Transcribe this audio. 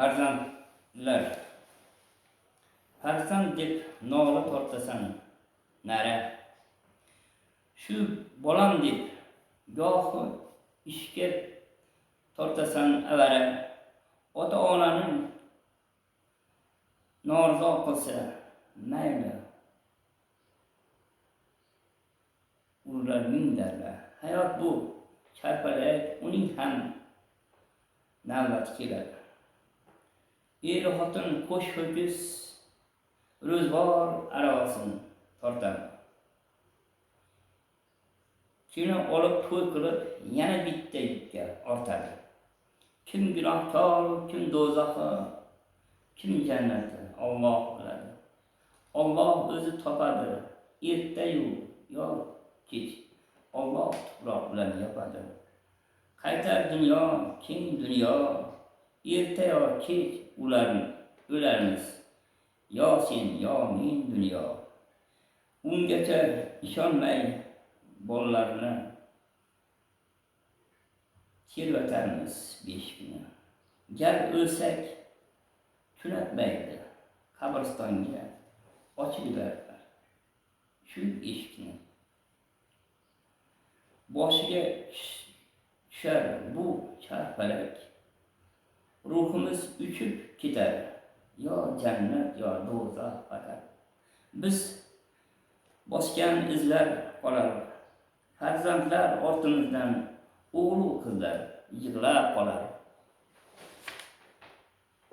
Farzandlar, farzand deb nola tortasan nara, shu bolam deb gohi ishga tortasan avara. Ota-onaning norizo qilsa mayli, ularning darlar. Hayot bu charpalak, uning ham navbati keladi. Er xotin qo'sh ho'kiz ro'zg'or aravasini tortadi. Kuni olib to'y qilib yana bitta yukka ortadi. Kim gunohkor, kim do'zaxi, kim jannati Alloh biladi. Alloh o'zi topadi, ertayu yo kech. Alloh tuproq bilan yopadi. Qaytar dunyo, keng dunyo, erta yo kech o'larmiz. Yo sen, yo men dunyo. Ungacha ishonmay bolalarni kelvatarmiz 5 kuni. Gar o'lsak tunatmaydi, qabristonga ochildilar shu eshikni. Boshiga tushar bu charpalak, ruhimiz uchib ketar, yo jannat yo do'zax faqat. Biz bosgan izlar qolar, farzandlar ortimizdan o'g'il qizlar yig'lab qolar.